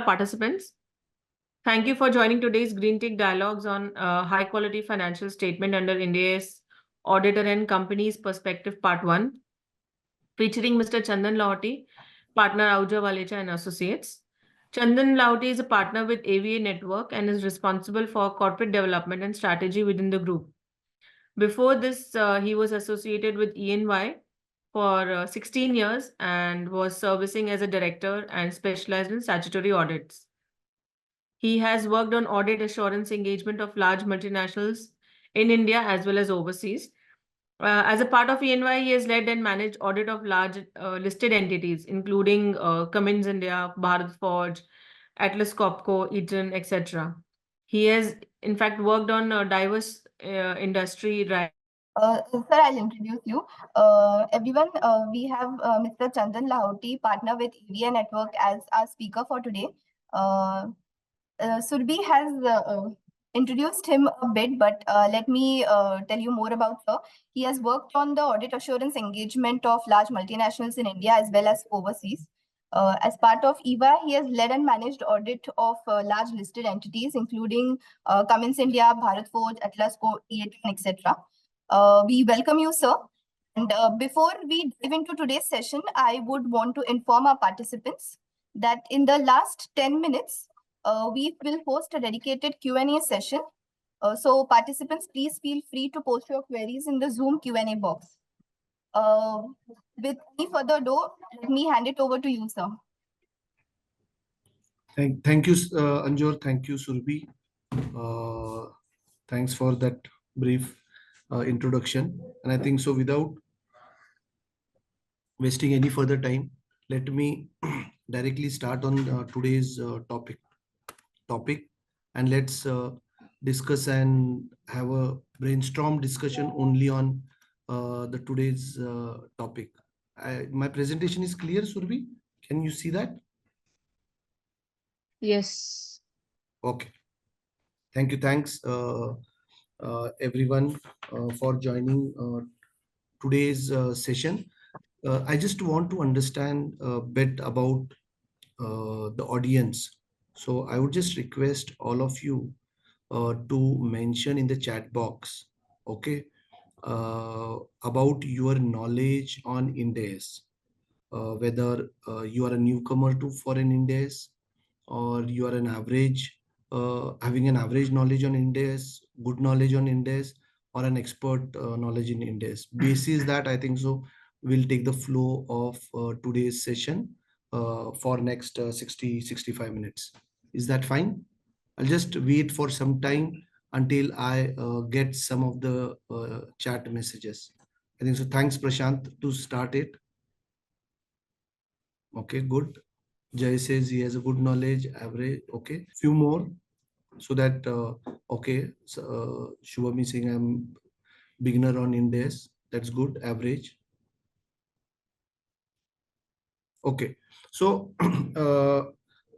participants. Thank you for joining today's Green Tech Dialogues on High Quality Financial Statement under IND AS Auditor and Companies Perspective Part 1, featuring Mr. Chandan Lahoti, partner Ahuja Walecha and Associates. Chandan Lahoti is a partner with AVA Network and is responsible for corporate development and strategy within the group. Before this, he was associated with EY for 16 years and was servicing as a director and specialized in statutory audits. He has worked on audit assurance engagement of large multinationals in India as well as overseas. As a part of EY, he has led and managed audit of large listed entities, including Cummins India, Bharat Forge, Atlas Copco, Eaton, etc. He has, in fact, worked on diverse industry. Sir, I'll introduce you. Everyone, we have Mr. Chandan Lahoti, partner with AVA Network, as our speaker for today. Surbhi has introduced him a bit, but let me tell you more about her. He has worked on the audit assurance engagement of large multinationals in India as well as overseas. As part of EVA, he has led and managed audit of large listed entities, including Cummins India, Bharat Forge, Atlas Copco, etc. We welcome you, sir. And before we dive into today's session, I would want to inform our participants that in the last 10 minutes, we will host a dedicated Q&A session. So participants, please feel free to post your queries in the Zoom Q&A box. With any further ado, let me hand it over to you, sir. Thank you, Anjur. Thank you, Surbhi. Thanks for that brief introduction. And I think so, without wasting any further time, let me directly start on today's topic, and let's discuss and have a brainstorm discussion only on the today's topic. My presentation is clear, Surbhi? Can you see that? Yes. Okay. Thank you. Thanks, everyone, for joining today's session. I just want to understand a bit about the audience. So I would just request all of you to mention in the chat box, okay, about your knowledge on IND AS, whether you are a newcomer to foreign IND AS, or you are an average, having an average knowledge on IND AS, good knowledge on IND AS, or an expert knowledge in IND AS. Basis that, I think so, we'll take the flow of today's session for next 60-65 minutes. Is that fine? I'll just wait for some time until I get some of the chat messages. I think so. Thanks, Prashant, to start it. Okay, good. Jay says he has a good knowledge, average. Okay, few more, so that okay. So, Shubham is saying I'm beginner on IND AS. That's good. Average. Okay, so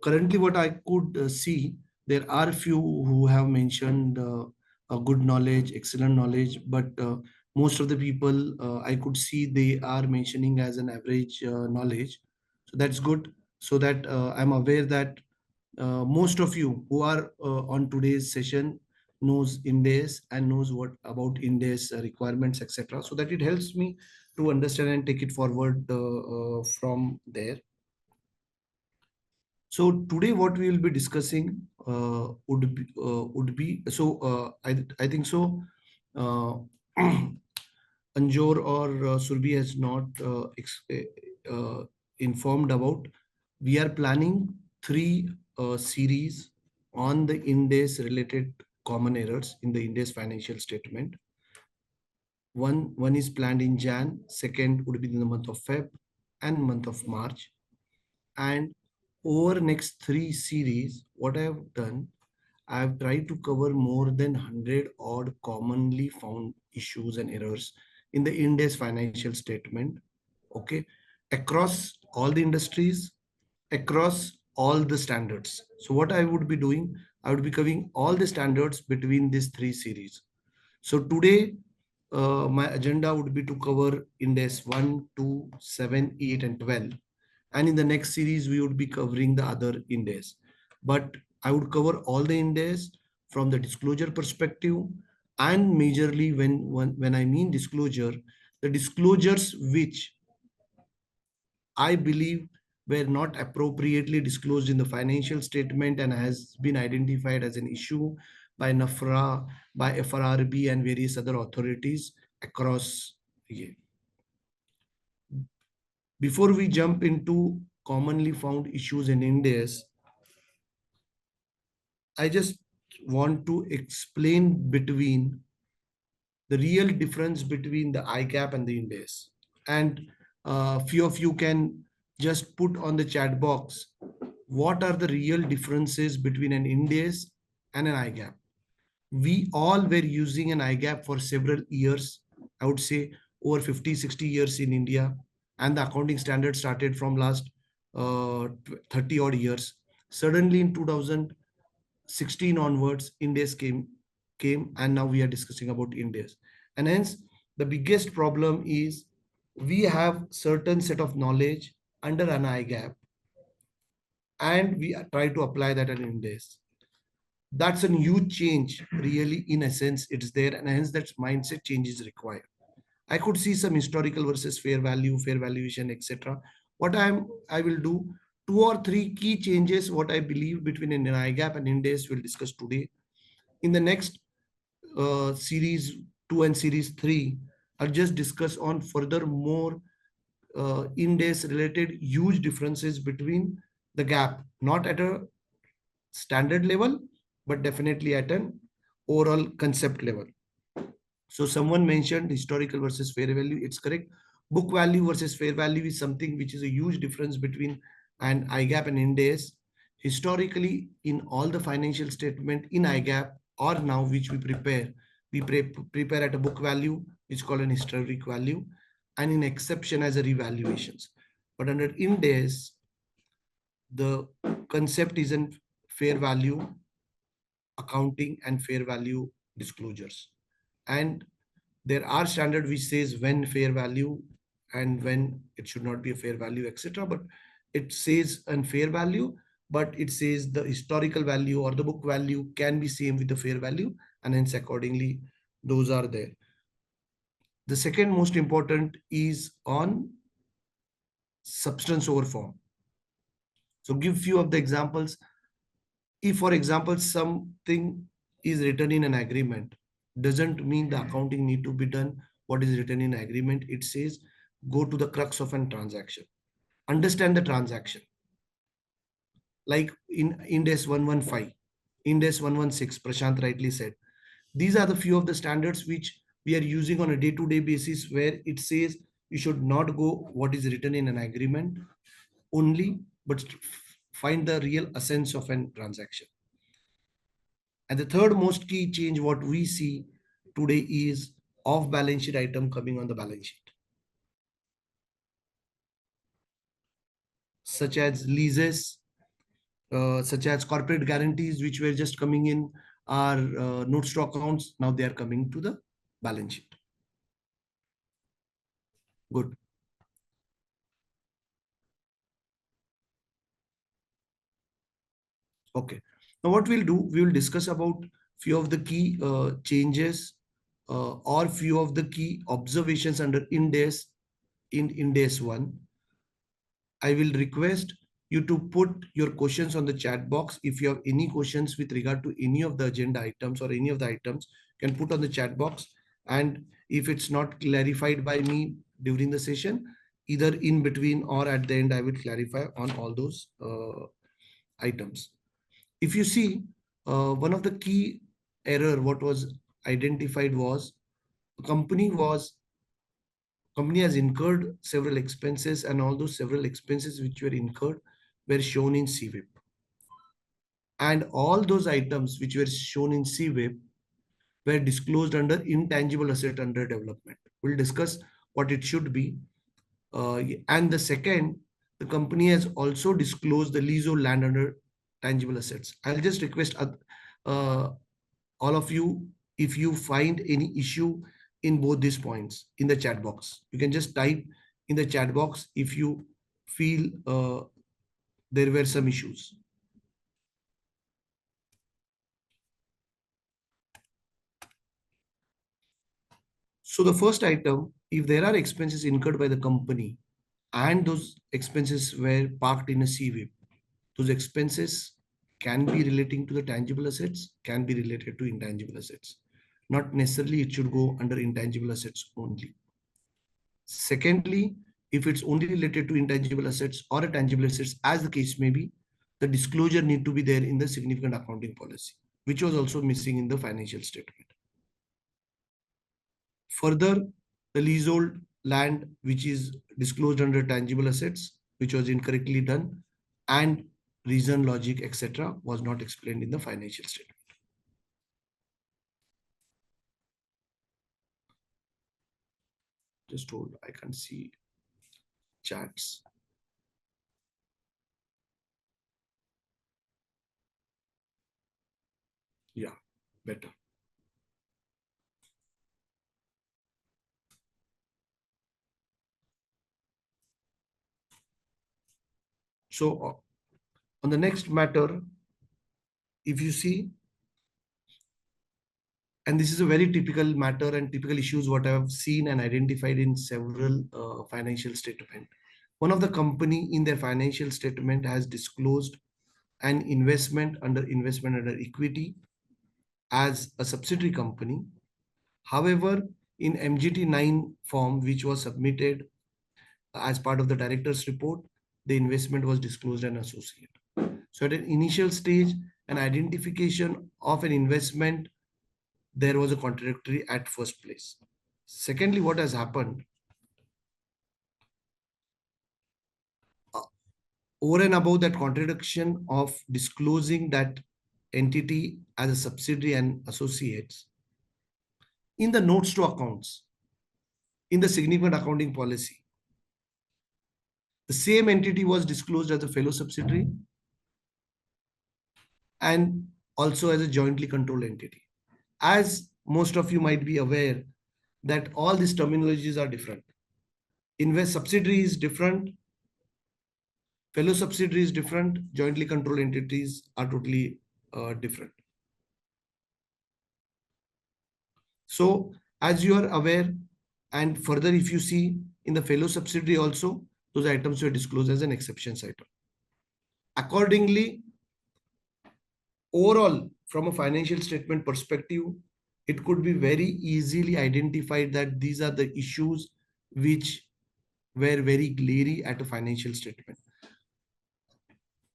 currently what I could see, there are few who have mentioned a good knowledge, excellent knowledge, but most of the people I could see they are mentioning as an average knowledge. So that's good. So that I'm aware that most of you who are on today's session knows IND AS and knows what about IND AS requirements, etc. So that it helps me to understand and take it forward from there. So today what we will be discussing would be so I think so Anjor or Surbhi has not informed about. We are planning 3 series on the IND AS related common errors in the IND AS financial statement. One is planned in Jan, second would be in the month of Feb and month of March. And over next 3 series, what I have done, I have tried to cover more than 100 odd commonly found issues and errors in the IND AS financial statement, okay, across all the industries, across all the standards. So what I would be doing, I would be covering all the standards between these 3 series. So today, my agenda would be to cover IND AS 1, 2, 7, 8, and 12. And in the next series, we would be covering the other IND AS. but I would cover all the Ind AS from the disclosure perspective, and majorly when I mean disclosure, the disclosures which I believe were not appropriately disclosed in the financial statement and has been identified as an issue by NAFRA, by FRRB and various other authorities across. Yeah. Before we jump into commonly found issues in Ind AS, I just want to explain between the real difference between the ICAP and the Ind AS. And few of you can just put on the chat box what are the real differences between an Ind AS and an IGAP. We all were using an IGAP for several years, I would say over 50, 60 years in India. And the accounting standard started from last 30 odd years. Suddenly in 2016 onwards, Ind AS came, and now we are discussing about Ind AS. And hence, the biggest problem is we have certain set of knowledge under an IGAP, and we try to apply that in Ind AS. That's a huge change, really. In essence, it's there, and hence that mindset change is required. I could see some historical versus fair value, fair valuation, etc. What I will do, two or three key changes what I believe between an IGAP and Ind AS we'll discuss today. In the next series 2 and series 3, I'll just discuss on further more Ind AS related huge differences between the gap, not at a standard level, but definitely at an overall concept level. So someone mentioned historical versus fair value. It's correct. Book value versus fair value is something which is a huge difference between an IGAP and Ind AS. Historically, in all the financial statement in IGAP or now which we prepare, prepare at a book value, which is called an historic value, and in exception as a revaluations. But under Ind AS, the concept isn't fair value accounting and fair value disclosures. And there are standard which says when fair value and when it should not be a fair value, etc. But it says unfair value, but it says the historical value or the book value can be same with the fair value, and hence accordingly those are there. The second most important is on substance over form. So give few of the examples. If, for example, something is written in an agreement, doesn't mean the accounting need to be done what is written in agreement. It says go to the crux of a transaction, understand the transaction. Like in Ind AS 115, Ind AS 116, Prashant rightly said, these are the few of the standards which we are using on a day-to-day basis, where it says you should not go what is written in an agreement only, but find the real essence of a transaction. And the third most key change what we see today is off balance sheet item coming on the balance sheet, such as leases, such as corporate guarantees, which were just coming in our notes to accounts. Now they are coming to the balance sheet. Good. Okay. Now what we'll do, we will discuss about few of the key changes or few of the key observations under Ind AS in Ind AS 1. I will request you to put your questions on the chat box. If you have any questions with regard to any of the agenda items or any of the items, you can put on the chat box. And if it's not clarified by me during the session, either in between or at the end, I will clarify on all those items. If you see, one of the key error what was identified was company has incurred several expenses, and all those several expenses which were incurred were shown in CWIP. And all those items which were shown in CWIP were disclosed under intangible asset under development. We'll discuss what it should be. And the second, the company has also disclosed the leasehold land under tangible assets. I'll just request all of you, if you find any issue in both these points in the chat box, you can just type in the chat box if you feel there were some issues. So the first item, if there are expenses incurred by the company and those expenses were parked in a CWIP, those expenses can be relating to the tangible assets, can be related to intangible assets. Not necessarily it should go under intangible assets only. Secondly, if it's only related to intangible assets or a tangible assets, as the case may be, the disclosure need to be there in the significant accounting policy, which was also missing in the financial statement. Further, the leasehold land, which is disclosed under tangible assets, which was incorrectly done, and reason, logic, etc., was not explained in the financial statement. Just hold, I can see chats. Yeah, better. So on the next matter, if you see, and this is a very typical matter and typical issues what I have seen and identified in several financial statement. One of the company in their financial statement has disclosed an investment under equity as a subsidiary company. However, in MGT9 form, which was submitted as part of the director's report, the investment was disclosed an associate. So at an initial stage, an identification of an investment, there was a contradictory at first place. Secondly, what has happened, uh, over and above that contradiction of disclosing that entity as a subsidiary and associates, in the notes to accounts, in the significant accounting policy, the same entity was disclosed as a fellow subsidiary and also as a jointly controlled entity. As most of you might be aware that all these terminologies are different. Invest subsidiary is different, fellow subsidiary is different, jointly controlled entities are totally different. So as you are aware, and further if you see in the fellow subsidiary also, those items were disclosed as an exceptions item. Accordingly, overall, from a financial statement perspective, it could be very easily identified that these are the issues which were very glary at a financial statement.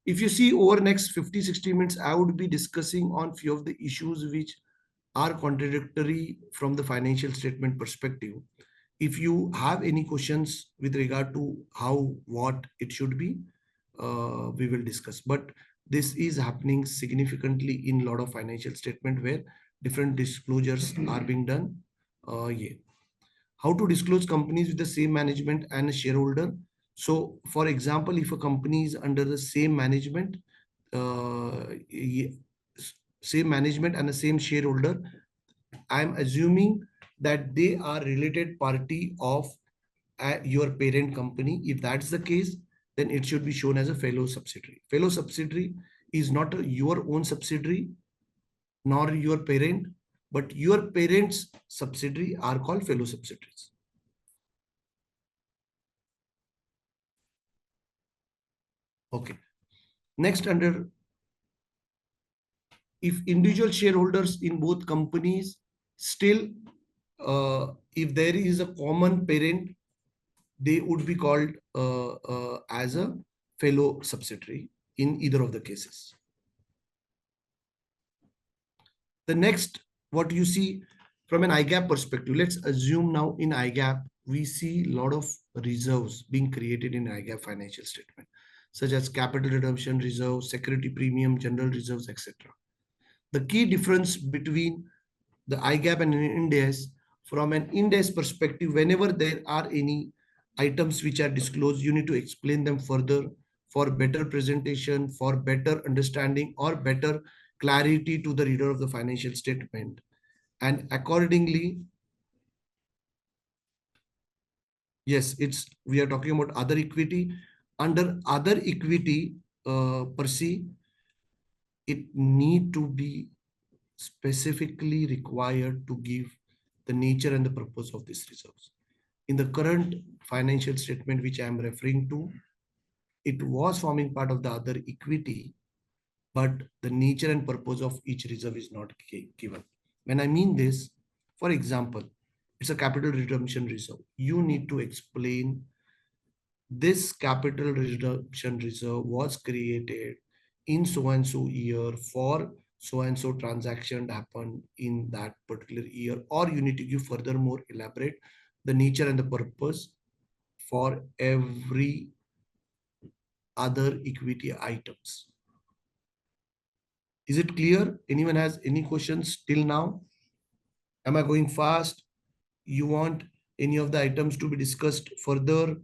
If you see over next 50-60 minutes, I would be discussing on few of the issues which are contradictory from the financial statement perspective. If you have any questions with regard to how, what it should be, we will discuss. But this is happening significantly in a lot of financial statement where different disclosures are being done. Yeah. How to disclose companies with the same management and a shareholder. So for example, if a company is under the same management, same management and the same shareholder, I'm assuming that they are related party of your parent company. If that's the case, then it should be shown as a fellow subsidiary. Fellow subsidiary is not your own subsidiary, nor your parent, but your parent's subsidiary are called fellow subsidiaries. Okay. Next, under if individual shareholders in both companies still, if there is a common parent, they would be called as a fellow subsidiary in either of the cases. The next, what you see from an IGAP perspective, let's assume now in IGAP, we see a lot of reserves being created in IGAP financial statement, such as capital redemption reserve, security premium, general reserves, etc. The key difference between the IGAP and IND AS, from an IND AS perspective, whenever there are any items which are disclosed, you need to explain them further for better presentation, for better understanding, or better clarity to the reader of the financial statement. And accordingly, yes, we are talking about other equity. Under other equity per se, it need to be specifically required to give the nature and the purpose of these reserves. In the current financial statement which I am referring to, it was forming part of the other equity, but the nature and purpose of each reserve is not given. When I mean this, for example, it's a capital redemption reserve. You need to explain this capital redemption reserve was created in so and so year for so and so transaction happened in that particular year, or you need to give furthermore elaborate the nature and the purpose for every other equity items. Is it clear? Anyone has any questions till now? Am I going fast? You want any of the items to be discussed further?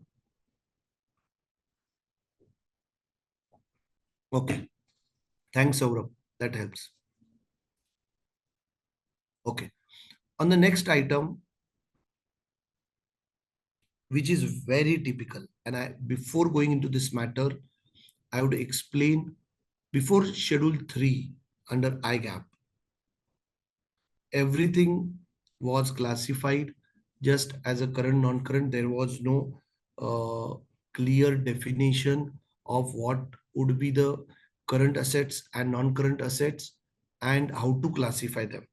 Okay. Thanks, Saurabh. That helps. Okay. On the next item, which is very typical, and before going into this matter, I would explain before Schedule 3 under IGAP, everything was classified just as a current, non-current. There was no clear definition of what would be the current assets and non-current assets and how to classify them.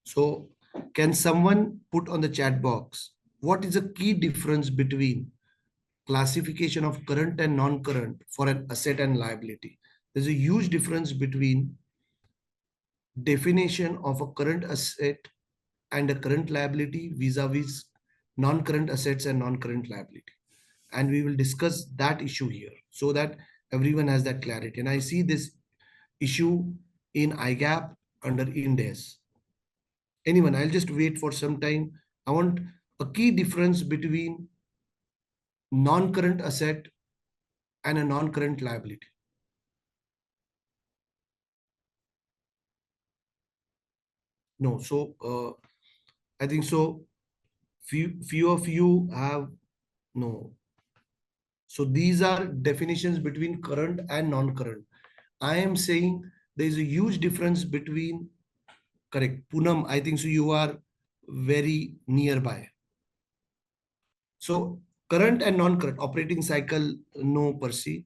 So can someone put on the chat box, what is the key difference between classification of current and non-current for an asset and liability? There's a huge difference between definition of a current asset and a current liability vis-a-vis non-current assets and non-current liability. And we will discuss that issue here so that everyone has that clarity. And I see this issue in IGAP under IND AS. Anyone, I'll just wait for some time. I want a key difference between non-current asset and a non-current liability. No, so I think so. Few of you have no. So these are definitions between current and non-current. I am saying there is a huge difference between, correct, Poonam, I think so you are very nearby. So current and non-current operating cycle, no per se.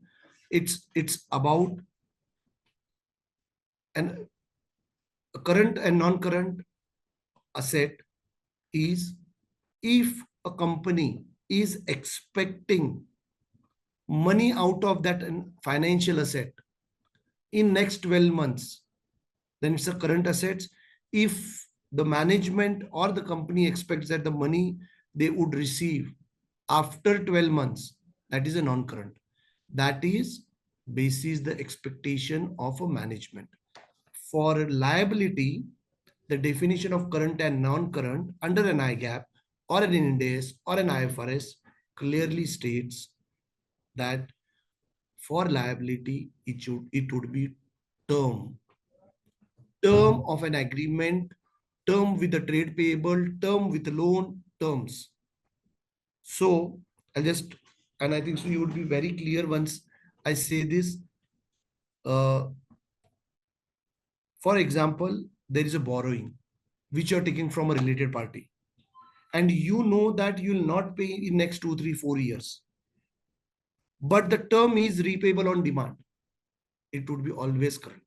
It's about an a current and non-current asset is if a company is expecting money out of that financial asset in next 12 months, then it's a current assets. If the management or the company expects that the money they would receive after 12 months, that is a non-current. That is basis the expectation of a management. For liability, the definition of current and non-current under an IGAP or an IND AS or an IFRS clearly states that for liability, it would be term of an agreement, term with the trade payable, term with the loan, terms. So I'll just, and I think so you would be very clear once I say this. For example, there is a borrowing which you're taking from a related party, and you know that you will not pay in next 2, 3, 4 years. But the term is repayable on demand. It would be always current.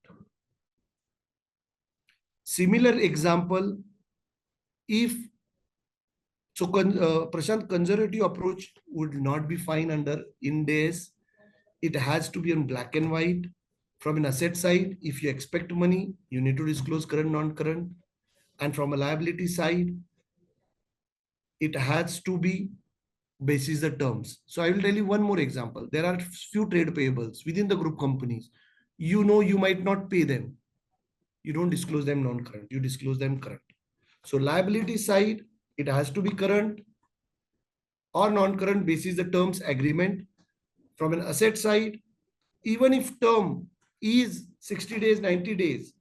Similar example, if so, Prashant, conservative approach would not be fine under IND AS. It has to be in black and white. From an asset side, if you expect money, you need to disclose current, non-current. And from a liability side, it has to be basis the terms. So I will tell you one more example. There are few trade payables within the group companies. You know you might not pay them. You don't disclose them non-current. You disclose them current. So liability side, it has to be current or non-current basis the terms agreement. From an asset side, even if term is 60 days, 90 days,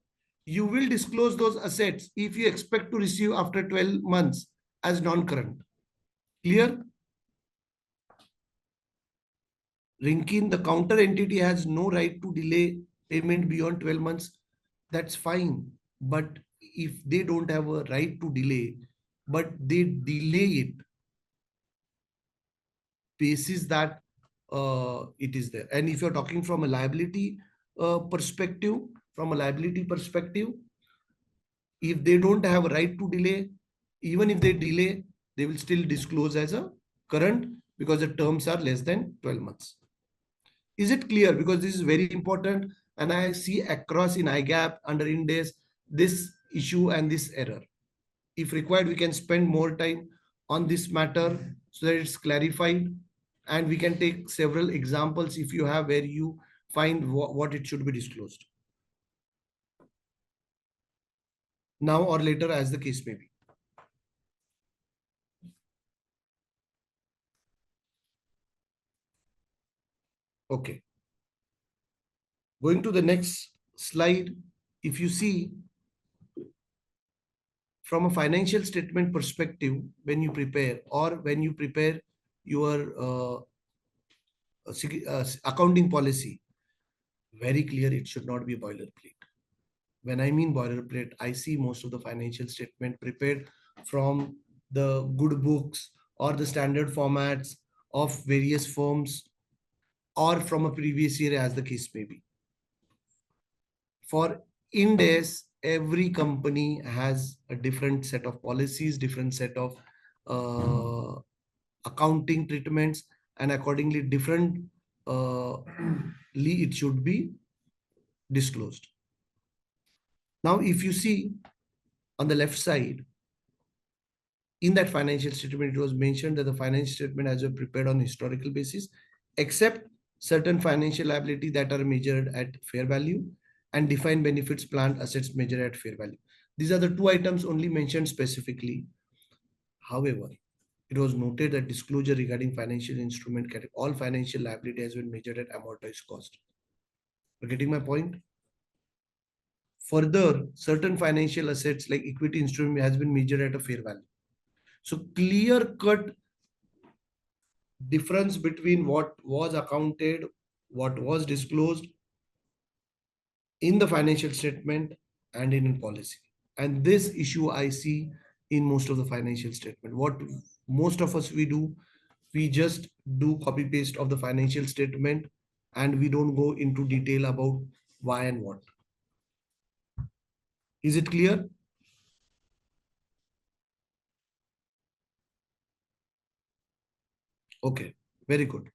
you will disclose those assets if you expect to receive after 12 months as non-current. Clear? Rinkin, the counter entity has no right to delay payment beyond 12 months. That's fine. But if they don't have a right to delay, but they delay it basis that it is there. And if you're talking from a liability perspective, from a liability perspective, if they don't have a right to delay, even if they delay, they will still disclose as a current because the terms are less than 12 months. Is it clear? Because this is very important, and I see across in IGAP under IND AS this issue and this error. If required, we can spend more time on this matter so that it's clarified, and we can take several examples if you have where you find what it should be disclosed. Now or later, as the case may be. Okay. Going to the next slide, if you see from a financial statement perspective, when you prepare your accounting policy, very clear it should not be boilerplate. When I mean boilerplate, I see most of the financial statement prepared from the good books or the standard formats of various firms or from a previous year, as the case may be. For IND AS, every company has a different set of policies, different set of accounting treatments, and accordingly different it should be disclosed. Now, if you see on the left side, in that financial statement, it was mentioned that the financial statement has been prepared on historical basis, except certain financial liability that are measured at fair value and defined benefits planned assets measured at fair value. These are the two items only mentioned specifically. However, it was noted that disclosure regarding financial instrument category, all financial liability has been measured at amortized cost. You're getting my point? Further, certain financial assets like equity instrument has been measured at a fair value. So clear cut difference between what was accounted, what was disclosed in the financial statement and in policy. And this issue I see in most of the financial statement. What most of us we do, we just do copy paste of the financial statement and we don't go into detail about why and what. Is it clear? Okay, very good.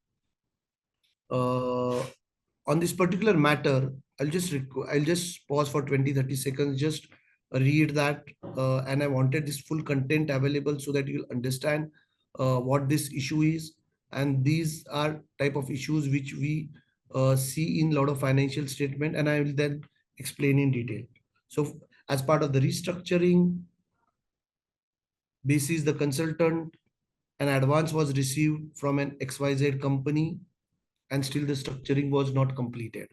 On this particular matter, I'll just pause for 20-30 seconds, just read that, and I wanted this full content available so that you'll understand what this issue is, and these are type of issues which we see in a lot of financial statement, and I will then explain in detail. So, as part of the restructuring, basis the consultant, an advance was received from an XYZ company and still the structuring was not completed.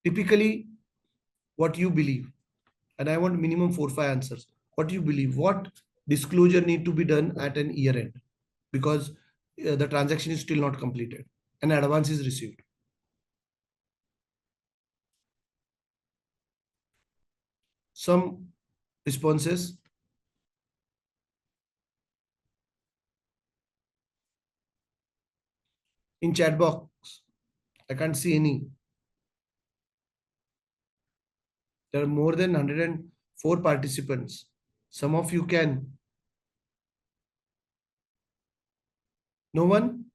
Typically, what you believe, and I want minimum 4-5 answers. What you believe, what disclosure need to be done at an year end because the transaction is still not completed and advance is received. Some responses. In chat box, I can't see any. There are more than 104 participants. Some of you can. No one?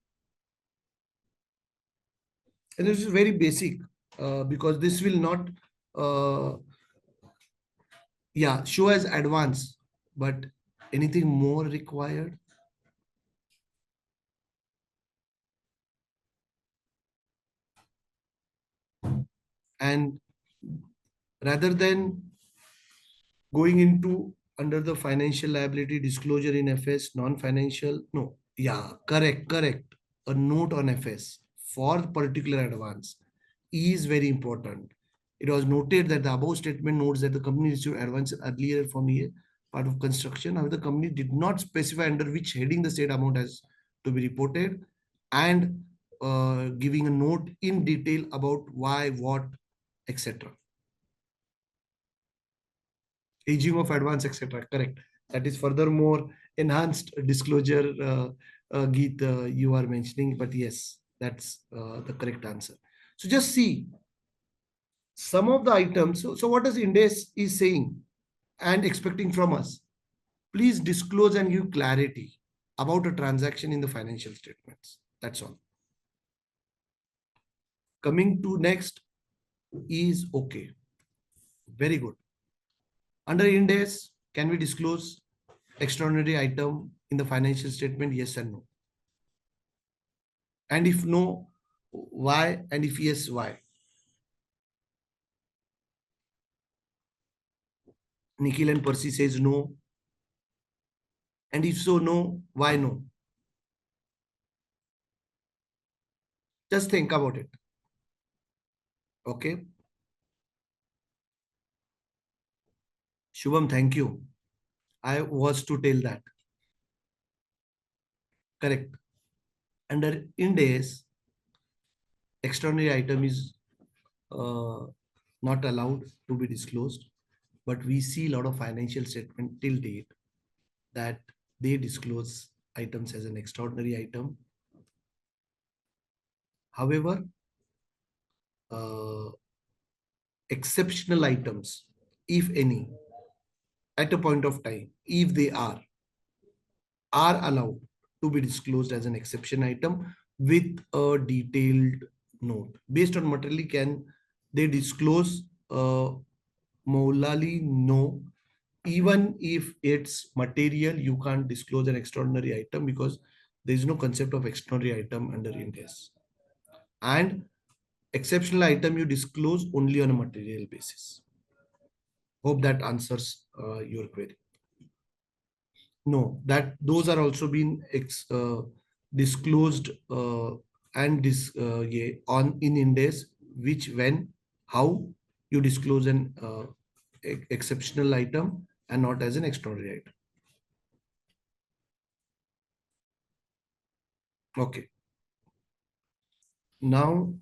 And this is very basic because this will not, show as advance, but anything more required? And rather than going into under the financial liability disclosure in FS, non-financial, no, correct. A note on FS for particular advance is very important. It was noted that the above statement notes that the company received advance earlier from a part of construction. However, the company did not specify under which heading the said amount has to be reported and giving a note in detail about why, what, etc. aging of advance, etc. Correct. That is furthermore enhanced disclosure, Geet, you are mentioning, but yes, that's the correct answer. So just see some of the items. So what does IND AS is saying and expecting from us? Please disclose and give clarity about a transaction in the financial statements. That's all. Coming to next is okay. Very good. Under IND AS, can we disclose extraordinary item in the financial statement? Yes and no. And if no, why? And if yes, why? Nikhil and Percy says no. And if so, no, why no? Just think about it. Okay. Shubham, thank you. I was to tell that. Correct. Under IND AS, extraordinary item is not allowed to be disclosed, but we see a lot of financial statement till date that they disclose items as an extraordinary item. However, exceptional items, if any, at a point of time, if they are allowed to be disclosed as an exception item with a detailed note. Based on materially, can they disclose? Maulali, no. Even if it's material, you can't disclose an extraordinary item because there is no concept of extraordinary item under IND AS. And exceptional item you disclose only on a material basis. Hope that answers your query. No, that those are also been disclosed and yeah, on in IND AS, which, when, how you disclose an exceptional item and not as an extraordinary item. Okay. Now,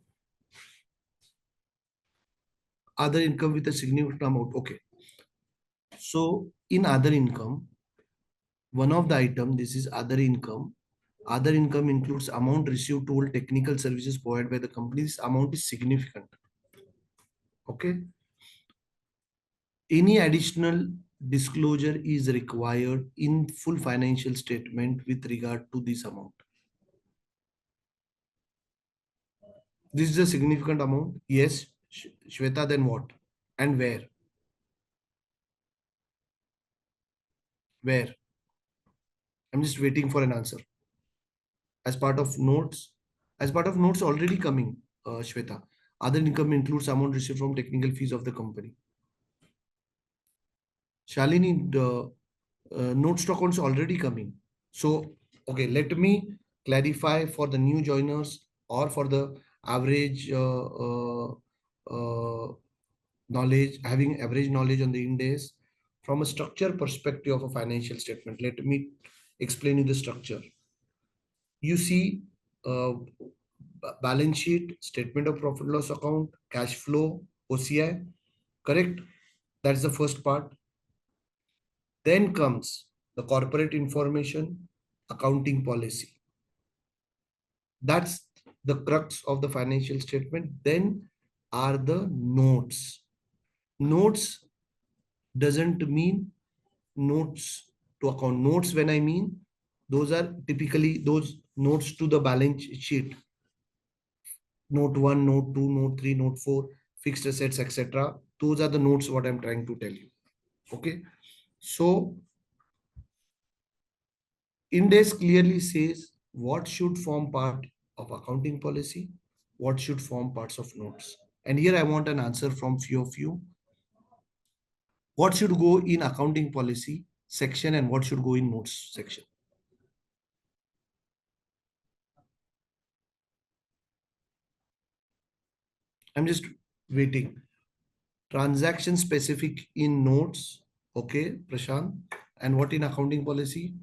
other income with a significant amount. Okay. So in other income, one of the item, this is other income. Other income includes amount received to all technical services provided by the company. This amount is significant. Okay. Any additional disclosure is required in full financial statement with regard to this amount. This is a significant amount. Yes. Shweta, then what? And where? Where? I'm just waiting for an answer. As part of notes, already coming, Shweta. Other income includes amount received from technical fees of the company. Shalini, the note stock accounts already coming. So, okay, let me clarify for the new joiners or for the average knowledge, having average knowledge on the IND AS from a structure perspective of a financial statement. Let me explain you the structure. You see balance sheet, statement of profit loss account, cash flow, OCI, correct? That's the first part. Then comes the corporate information, accounting policy. That's the crux of the financial statement. Then are the notes. Notes doesn't mean notes to account. Notes, when I mean, those are typically those notes to the balance sheet. Note 1, note 2, note 3, note 4, fixed assets, etc. Those are the notes what I'm trying to tell you. Okay. So IND AS clearly says what should form part of accounting policy, what should form parts of notes. And here I want an answer from few of you. What should go in accounting policy section and what should go in notes section? I'm just waiting. Transaction specific in notes. Okay, Prashant. And what in accounting policy?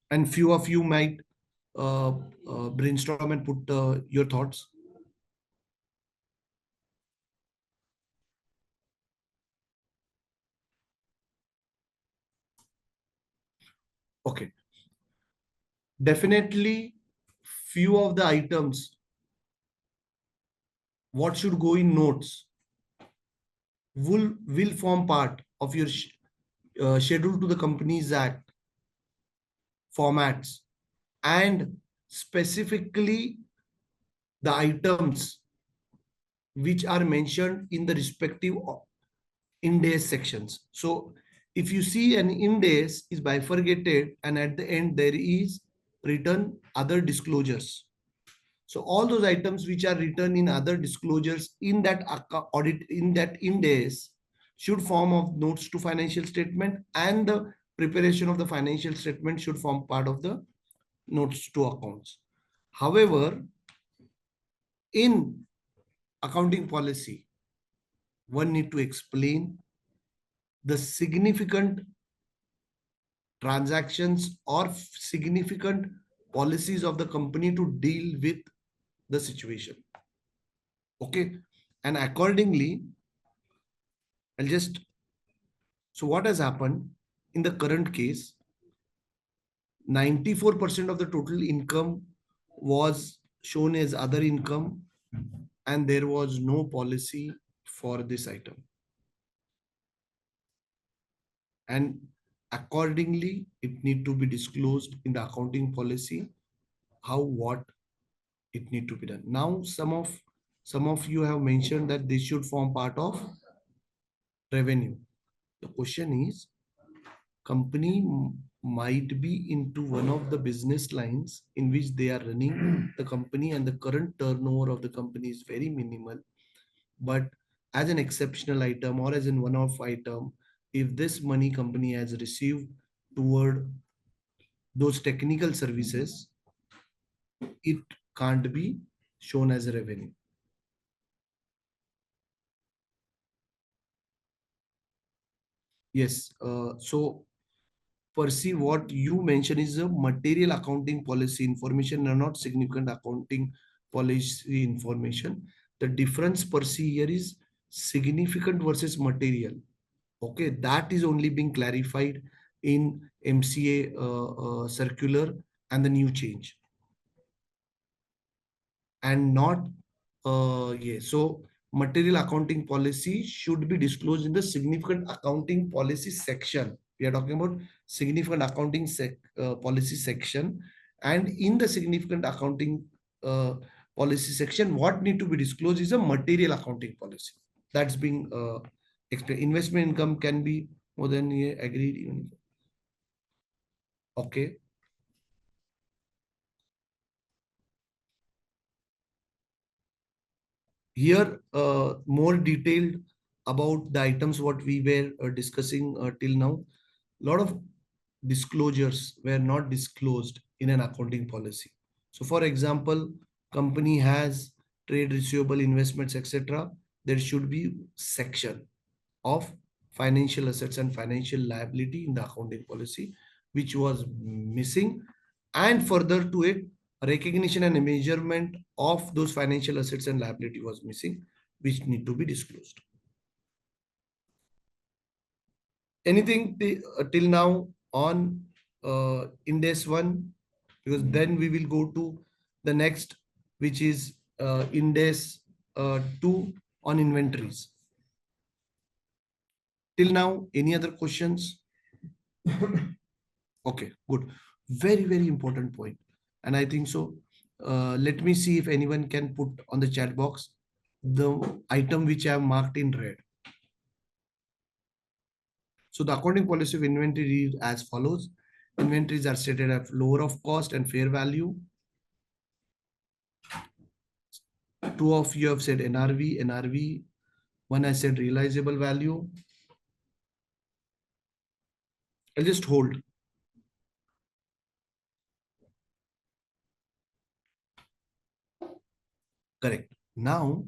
And few of you might brainstorm and put your thoughts. Okay. Definitely, few of the items, what should go in notes, will form part of your schedule to the Companies Act formats, and specifically the items which are mentioned in the respective IND AS sections. So if you see an IND AS is bifurcated and at the end there is written other disclosures. So all those items which are written in other disclosures in that audit, in that IND AS, should form of notes to financial statement, and the preparation of the financial statement should form part of the notes to accounts. However, in accounting policy, one need to explain the significant transactions or significant policies of the company to deal with the situation. Okay. And accordingly, I'll just, so what has happened in the current case, 94% of the total income was shown as other income, and there was no policy for this item. And accordingly, it need to be disclosed in the accounting policy how what it need to be done. Now, some of you have mentioned that this should form part of revenue. The question is, company might be into one of the business lines in which they are running the company, and the current turnover of the company is very minimal. But as an exceptional item or as in one-off item, if this money company has received toward those technical services, it can't be shown as a revenue. Yes. So perceive what you mentioned is a material accounting policy information and not significant accounting policy information. The difference perceive here is significant versus material. Okay, that is only being clarified in MCA circular and the new change, and not yeah. So material accounting policy should be disclosed in the significant accounting policy section. We are talking about significant accounting policy section, and in the significant accounting policy section, what need to be disclosed is a material accounting policy. That's being explained. Investment income can be more than agreed even. Okay. Here, more detailed about the items what we were discussing till now. A lot of disclosures were not disclosed in an accounting policy. So for example, company has trade receivable, investments, etc. There should be section of financial assets and financial liability in the accounting policy, which was missing. And further to it, recognition and measurement of those financial assets and liability was missing, which need to be disclosed. Anything till now on IND AS 1, because then we will go to the next, which is IND AS 2 on inventories. Till now, any other questions? Okay, good. Very, very important point. And I think so. Let me see if anyone can put on the chat box the item which I have marked in red. So the accounting policy of inventory is as follows. Inventories are stated at lower of cost and fair value. Two of you have said NRV. One has said realizable value. I'll just hold. Correct. Now,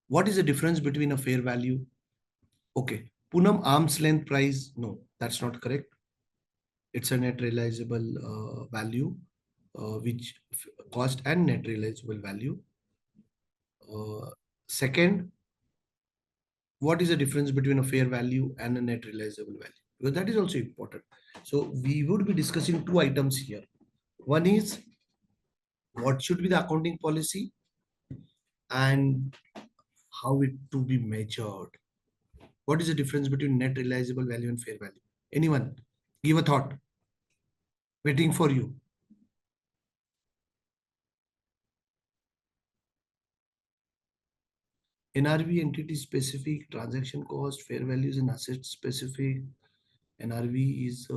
what is the difference between a fair value? Okay. Poonam, arm's length price. No, that's not correct. It's a net realizable value, which cost and net realizable value. Second, what is the difference between a fair value and a net realizable value? because that is also important. So we would be discussing two items here. One is what should be the accounting policy and how it to be measured. What is the difference between net realizable value and fair value? Anyone give a thought? Waiting for you. NRV entity specific, transaction cost, fair values and asset specific. NRV is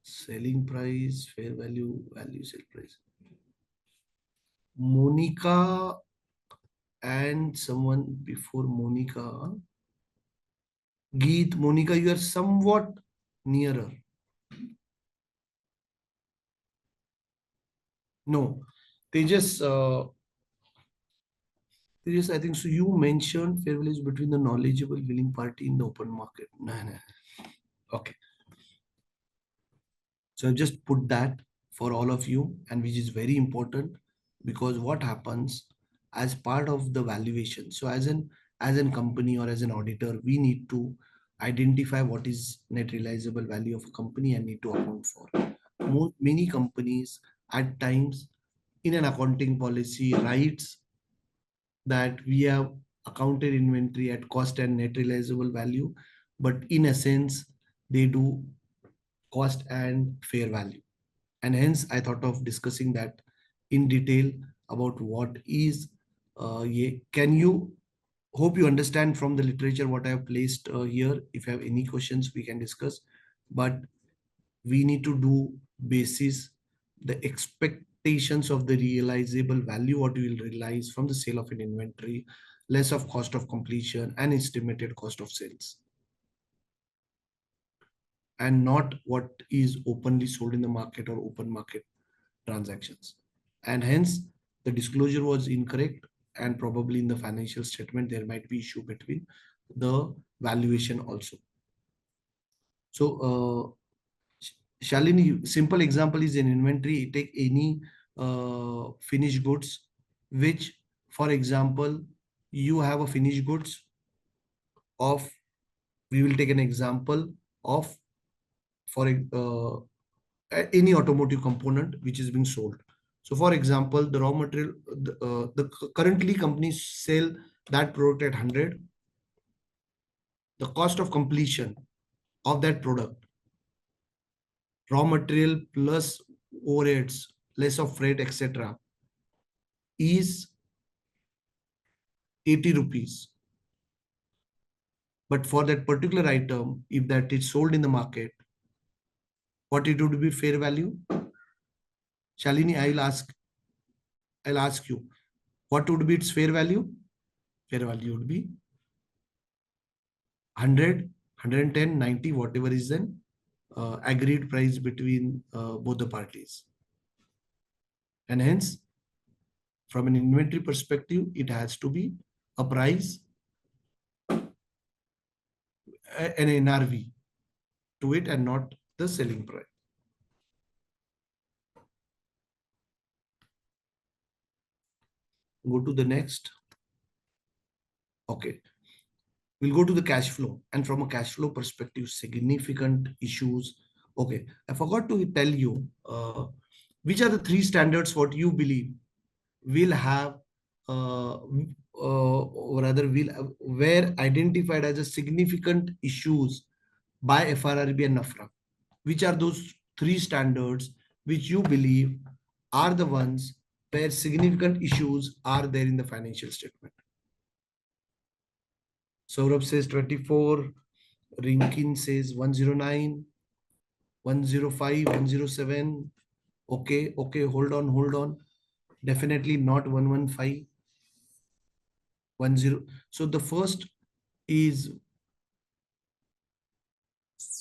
selling price, fair value, value sale price. Monica and someone before Monica. Geet, Monica, you are somewhat nearer. No, Tejas, Tejas, I think so. You mentioned fair value is between the knowledgeable willing party in the open market. No, no. Okay. So I've just put that for all of you, and which is very important because what happens as part of the valuation. So as an company or as an auditor, we need to identify what is net realizable value of a company and need to account for. Many companies at times in an accounting policy writes that we have accounted inventory at cost and net realizable value, but in essence they do cost and fair value. And hence I thought of discussing that in detail about what is can you hope you understand from the literature what I have placed here. If you have any questions we can discuss, but we need to do basis the expectations of the realizable value what we will realize from the sale of an inventory, less of cost of completion and estimated cost of sales, and not what is openly sold in the market or open market transactions. And hence the disclosure was incorrect, and probably in the financial statement there might be issue between the valuation also. So Shalini, simple example is an inventory. Take any finished goods, which, for example, you have a finished goods of, we will take an example of, for any automotive component which is being sold. So for example, the raw material, currently companies sell that product at 100. The cost of completion of that product, raw material plus overheads, less of freight, etc., is 80 rupees. But for that particular item, if that is sold in the market, what it would be fair value? Shalini, I'll ask you, what would be its fair value? Fair value would be 100, 110, 90, whatever is then agreed price between both the parties. And hence, from an inventory perspective, it has to be a price, an NRV to it, and not the selling price. Go to the next. Okay. We'll go to the cash flow, and from a cash flow perspective, significant issues. Okay, I forgot to tell you which are the three standards what you believe will have or rather will were identified as a significant issues by FRRB and NAFRA. Which are those three standards which you believe are the ones where significant issues are there in the financial statement? Saurabh says 24, Rinkin says 109, 105, 107. Okay, hold on. Definitely not 115, 10. So the first is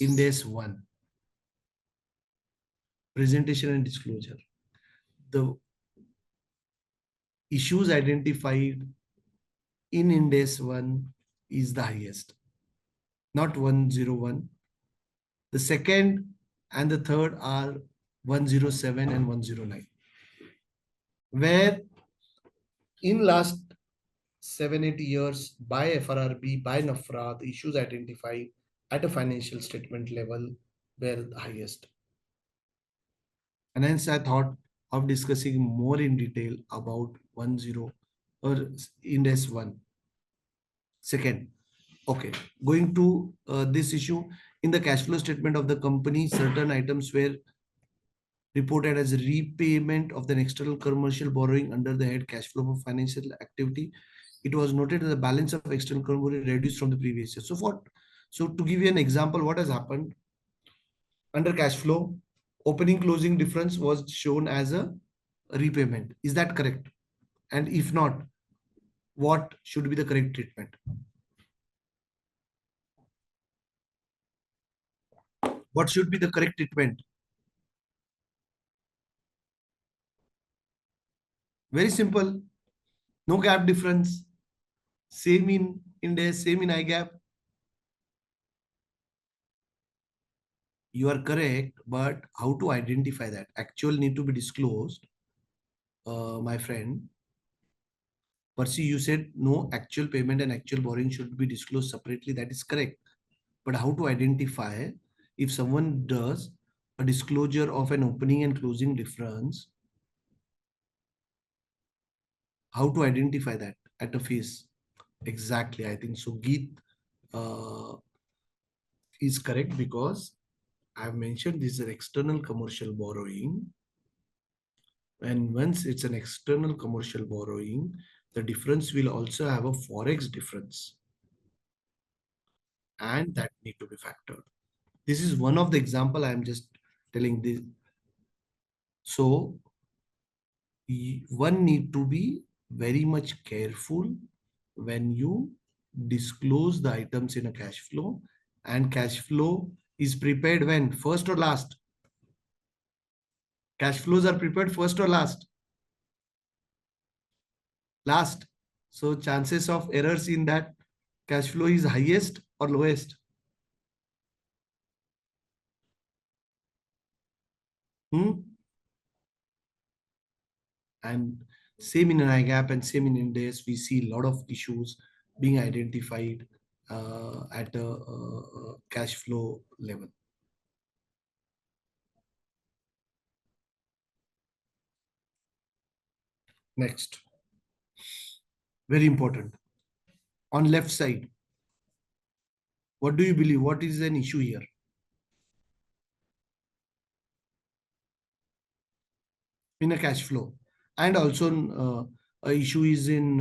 IND AS 1, presentation and disclosure. The issues identified in IND AS 1 is the highest, not 101. The second and the third are 107 and 109, where in last 7-8 years by FRRB, by NAFRA, the issues identified at a financial statement level were the highest. And hence I thought of discussing more in detail about 10 or IND AS 1. Second, okay, going to this issue, in the cash flow statement of the company, certain items were reported as repayment of the external commercial borrowing under the head cash flow for financial activity. It was noted that the balance of external borrowing reduced from the previous year. So to give you an example, what has happened under cash flow, opening closing difference was shown as a repayment. Is that correct? And if not, what should be the correct treatment? What should be the correct treatment? Very simple. No gap difference. Same in Index, same in IGAP. You are correct, but how to identify that? Actual need to be disclosed, my friend. Percy, you said no actual payment and actual borrowing should be disclosed separately. That is correct. But how to identify if someone does a disclosure of an opening and closing difference? How to identify that at a face? Exactly. I think so. Geet uh, is correct because I've mentioned this is an external commercial borrowing. And once it's an external commercial borrowing, the difference will also have a forex difference, and that need to be factored. This is one of the example I'm just telling this. So one need to be very much careful when you disclose the items in a cash flow, and cash flow is prepared when first or last. Cash flows are prepared first or last. Last. So chances of errors in that cash flow is highest or lowest? Hmm? And same in an IGAP and same in Index, we see a lot of issues being identified at a cash flow level. Next, very important. On left side, what do you believe? What is an issue here? In a cash flow, and also a issue is in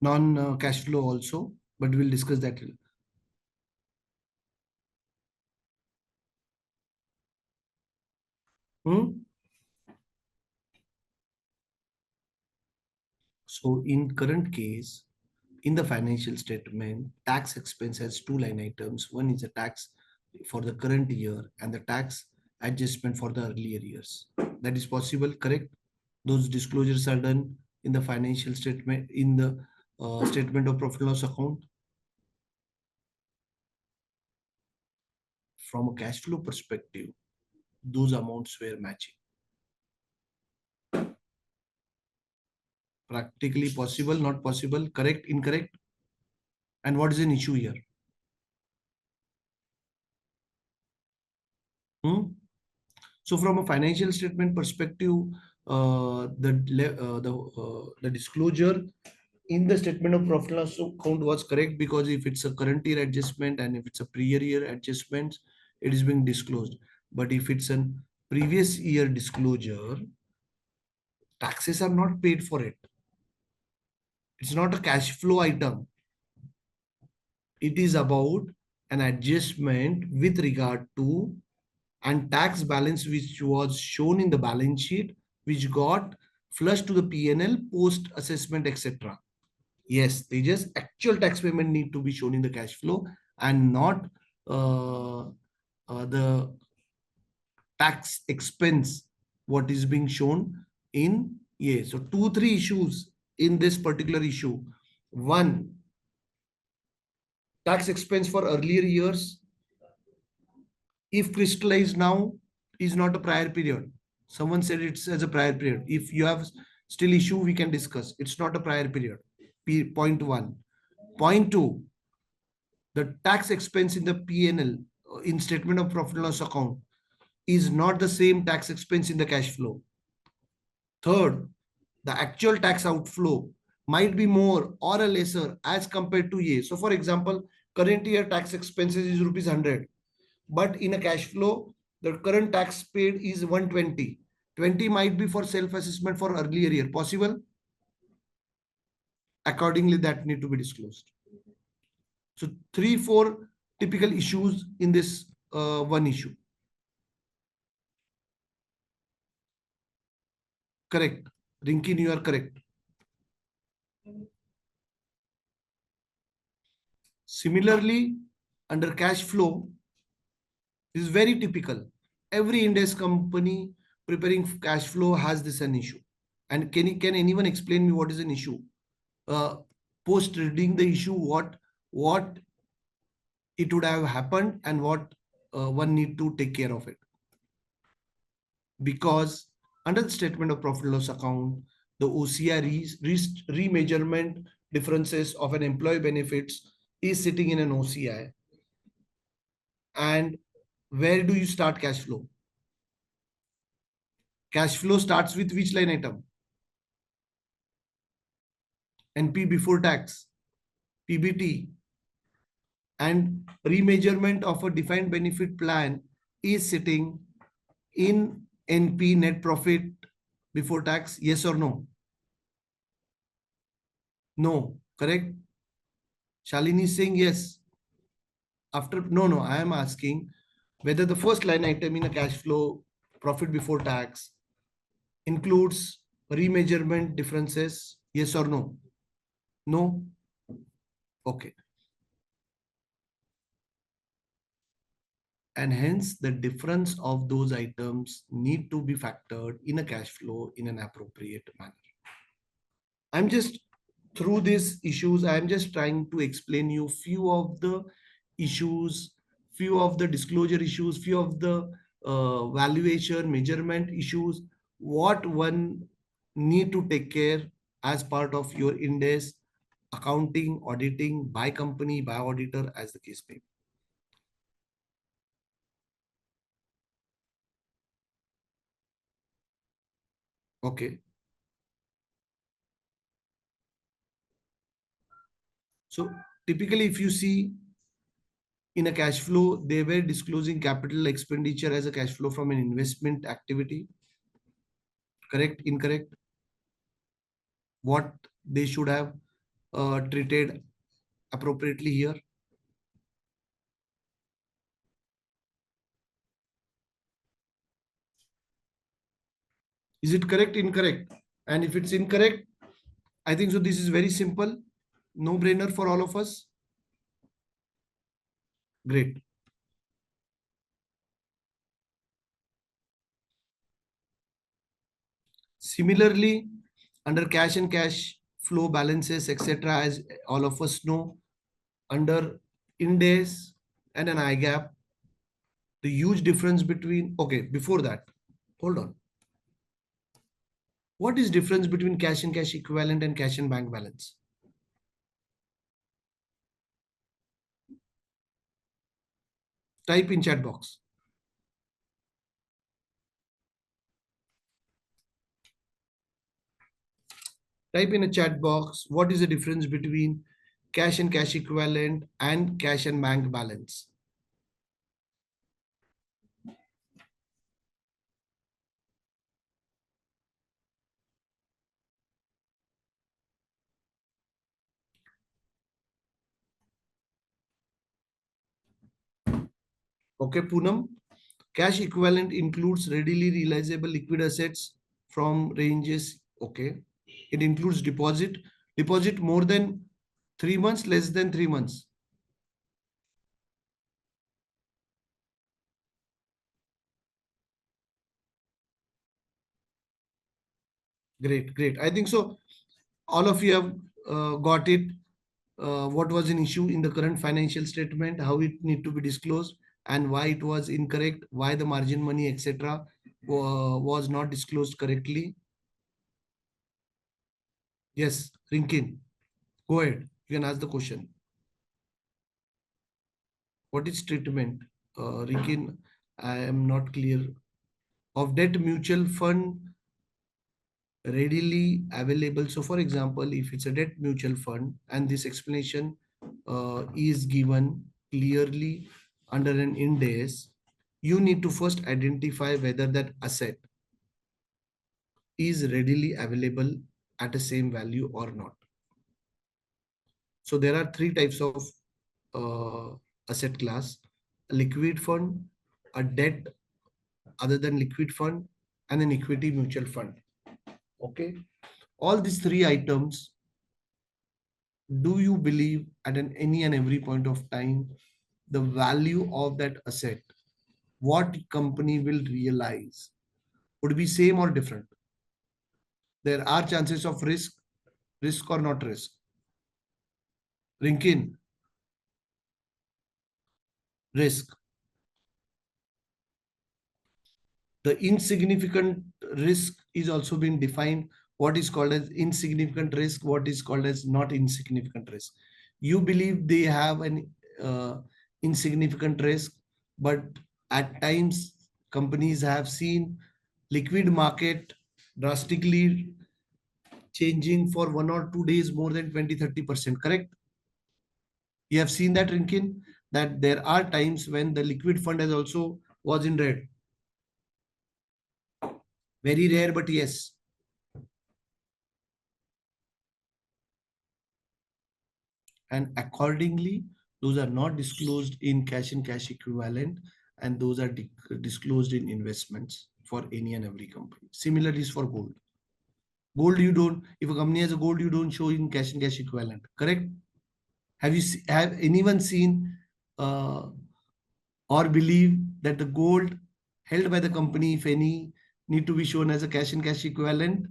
non cash flow also, but we'll discuss that. Hmm? So in current case, in the financial statement, tax expense has two line items. One is the tax for the current year and the tax adjustment for the earlier years. That is possible, correct? Those disclosures are done in the financial statement, in the statement of profit and loss account. From a cash flow perspective, those amounts were matching. Practically possible, not possible, correct, incorrect? And what is an issue here? Hmm? So from a financial statement perspective, the disclosure in the statement of profit and loss account was correct, because if it's a current year adjustment and if it's a prior year adjustment, it is being disclosed. But if it's a previous year disclosure, taxes are not paid for it. It's not a cash flow item. It is about an adjustment with regard to and tax balance which was shown in the balance sheet, which got flushed to the P&L post assessment, etc. Yes, they just actual tax payment need to be shown in the cash flow and not the tax expense what is being shown in. Yeah, so three issues in this particular issue. One, tax expense for earlier years, if crystallized now, is not a prior period. Someone said it's as a prior period. If you have still issue, we can discuss. It's not a prior period. Point one. Point two, the tax expense in the P&L, in statement of profit and loss account, is not the same tax expense in the cash flow. Third, the actual tax outflow might be more or a lesser as compared to A. So for example, current year tax expenses is rupees 100, but in a cash flow, the current tax paid is 120. 20 might be for self-assessment for earlier year. Possible? Accordingly, that need to be disclosed. So 3, 4 typical issues in this one issue. Correct. Rinkin, you are correct. Similarly, under cash flow, this is very typical. Every index company preparing cash flow has this an issue. And can anyone explain me what is an issue? Post reading the issue, what it would have happened and what one need to take care of it. Because under the statement of profit and loss account, the OCI remeasurement differences of an employee benefits is sitting in an OCI. And where do you start cash flow? Cash flow starts with which line item? NP before tax, PBT, and remeasurement of a defined benefit plan is sitting in NP, net profit before tax. Yes or no? No, correct? Shalini is saying yes. After, no, I am asking whether the first line item in a cash flow, profit before tax, includes remeasurement differences. Yes or no? No? Okay. And hence the difference of those items need to be factored in a cash flow in an appropriate manner. I'm just through these issues, I'm just trying to explain you few of the issues, few of the disclosure issues, few of the valuation measurement issues, what one need to take care as part of your index accounting, auditing by company, by auditor, as the case may be. Okay. So typically, if you see in a cash flow, they were disclosing capital expenditure as a cash flow from an investment activity. Correct? Incorrect? What they should have treated appropriately here? Is it correct? Incorrect? And if it's incorrect, I think so. This is very simple, no brainer for all of us. Great. Similarly, under cash and cash flow balances, etc., as all of us know, under IND AS and an IGAP, the huge difference between, okay, before that, hold on. What is difference between cash and cash equivalent and cash and bank balance? Type in chat box. Type in a chat box, what is the difference between cash and cash equivalent and cash and bank balance? Okay, Poonam. Cash equivalent includes readily realizable liquid assets from ranges. Okay. It includes deposit. Deposit more than 3 months, less than 3 months. Great, great. I think so. All of you have got it. What was an issue in the current financial statement, how it need to be disclosed, and why it was incorrect, why the margin money, etc., was not disclosed correctly. Yes, Rinkin, go ahead. You can ask the question. What is treatment? Rikin, I am not clear. Of debt mutual fund readily available. So for example, if it's a debt mutual fund and this explanation is given clearly under an IND AS, you need to first identify whether that asset is readily available at the same value or not. So there are three types of asset class: a liquid fund, a debt other than liquid fund, and an equity mutual fund. Okay. All these three items, do you believe at any and every point of time the value of that asset, what company will realize, would be same or different? There are chances of risk or not risk. Rinkin, risk. The insignificant risk is also been defined. What is called as insignificant risk, what is called as not insignificant risk. You believe they have an insignificant risk, but at times companies have seen liquid market drastically changing for 1 or 2 days more than 20-30%. Correct? You have seen that, Rinkin, that there are times when the liquid fund has also was in red. Very rare, but yes. And accordingly, those are not disclosed in cash and cash equivalent, and those are disclosed in investments for any and every company. Similarly is for gold. Gold, you don't, if a company has a gold, you don't show in cash and cash equivalent. Correct? Have anyone seen or believe that the gold held by the company, if any, need to be shown as a cash and cash equivalent?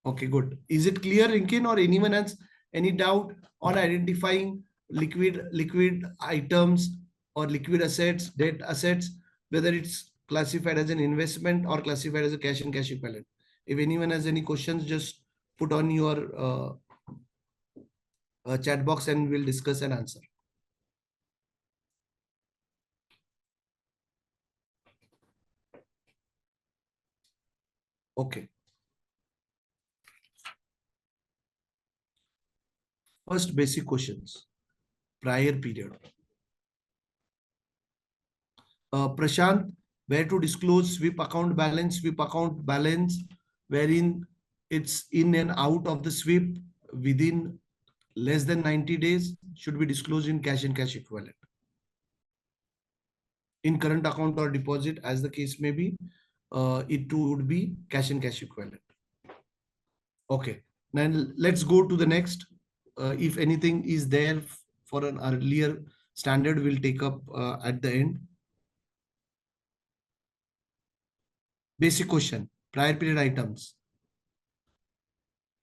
Okay, good. Is it clear, Rinkin, or anyone else any doubt on identifying liquid items or liquid assets, debt assets, whether it's classified as an investment or classified as a cash and cash equivalent? If anyone has any questions, just put on your chat box and we'll discuss and answer. Okay. First basic questions. Prior period. Prashant, where to disclose sweep account balance, wherein it's in and out of the sweep within less than 90 days, should be disclosed in cash and cash equivalent. In current account or deposit, as the case may be, it too would be cash and cash equivalent. Okay, now let's go to the next. If anything is there for an earlier standard, we'll take up at the end. Basic question, prior period items,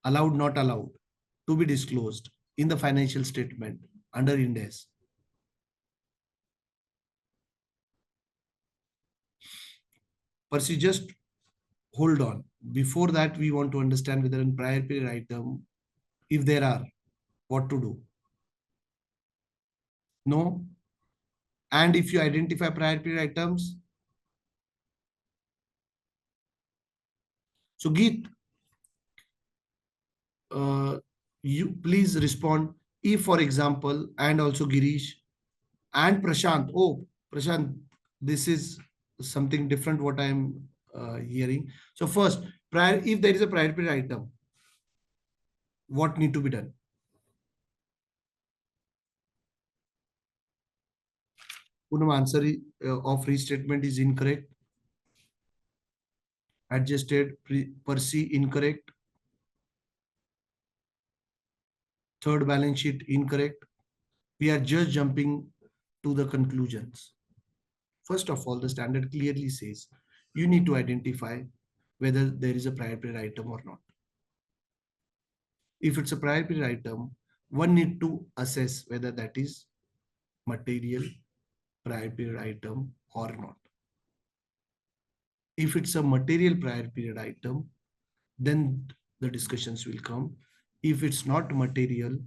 allowed, not allowed, to be disclosed in the financial statement under IND AS. Percy, just hold on. Before that, we want to understand whether in prior period item, if there are, what to do. No. And if you identify prior period items, so Geet, you please respond. If, for example, and also Girish and Prashant. Oh, Prashant, this is something different what I'm hearing. So first, if there is a prior period item, what need to be done? Poonam, answer of restatement is incorrect. Adjusted Percy incorrect. Third balance sheet incorrect. We are just jumping to the conclusions. First of all, the standard clearly says you need to identify whether there is a prior period item or not. If it's a prior period item, one need to assess whether that is material prior period item or not. If it's a material prior period item, then the discussions will come. If it's not material,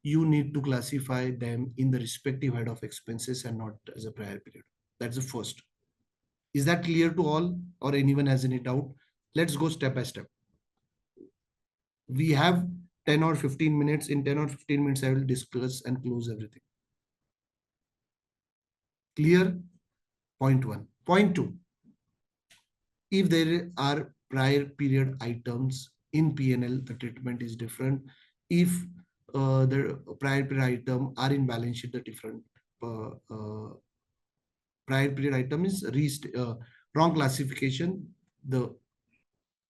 you need to classify them in the respective head of expenses and not as a prior period. That's the first. Is that clear to all, or anyone has any doubt? Let's go step by step. We have 10 or 15 minutes. In 10 or 15 minutes, I will discuss and close everything. Clear? Point one. Point two. If there are prior period items in P&L, the treatment is different. If the prior period item are in balance sheet, the different prior period item is wrong classification. The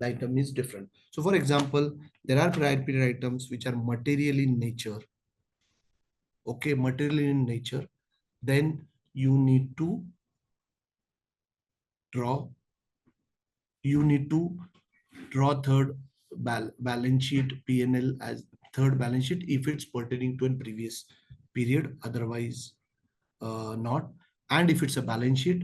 item is different. So, for example, there are prior period items which are material in nature. Okay, material in nature. Then you need to draw. You need to draw third balance sheet P&L as third balance sheet if it's pertaining to a previous period, otherwise not. And if it's a balance sheet,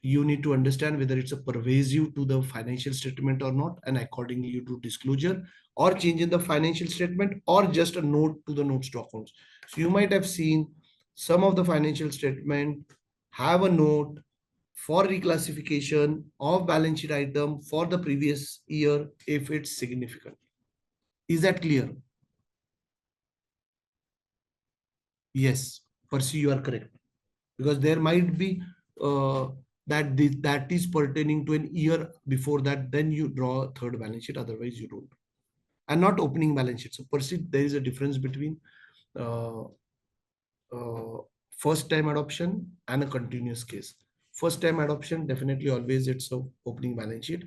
you need to understand whether it's a pervasive to the financial statement or not, and accordingly you do disclosure or change in the financial statement or just a note to the notes to accounts. So you might have seen some of the financial statement have a note for reclassification of balance sheet item for the previous year if it's significant. Is that clear? Yes, Percy, you are correct. Because there might be that is pertaining to an year before that, then you draw a third balance sheet, otherwise you don't. And not opening balance sheet. So Percy, there is a difference between uh, first time adoption and a continuous case. First time adoption, definitely always it's a opening balance sheet.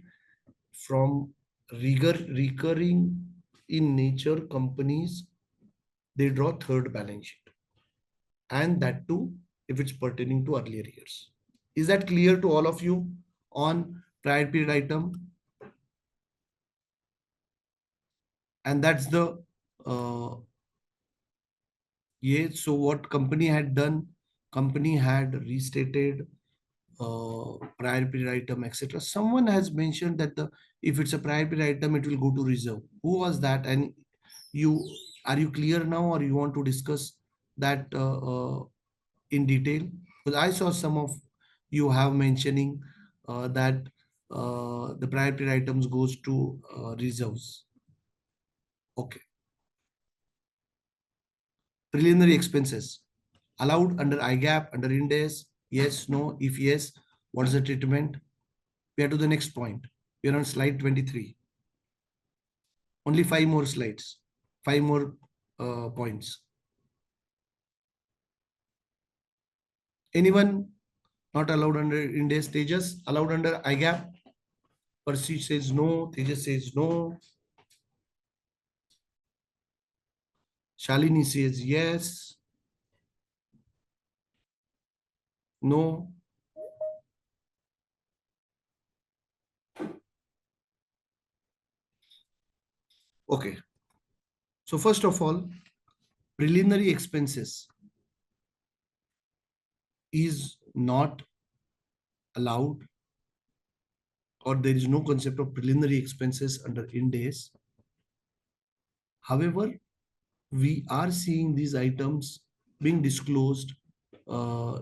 From recurring in nature companies, they draw third balance sheet, and that too if it's pertaining to earlier years. Is that clear to all of you on prior period item? And that's the yeah. So what company had done? Company had restated prior period item, etc. Someone has mentioned that the if it's a prior period item, it will go to reserve. Who was that? And you are you clear now, or you want to discuss that in detail? Because I saw some of you have mentioning that the prior period items goes to reserves. Okay. Preliminary expenses allowed under IGAP, under IND AS? Yes, no. If yes, what is the treatment? We are to the next point. We are on slide 23. Only 5 more slides, 5 more points. Anyone not allowed under IND AS? Tejas, allowed under IGAP? Percy says no. Tejas says no. Shalini says yes. No. Okay. So first of all, preliminary expenses is not allowed, or there is no concept of preliminary expenses under IND AS. However, we are seeing these items being disclosed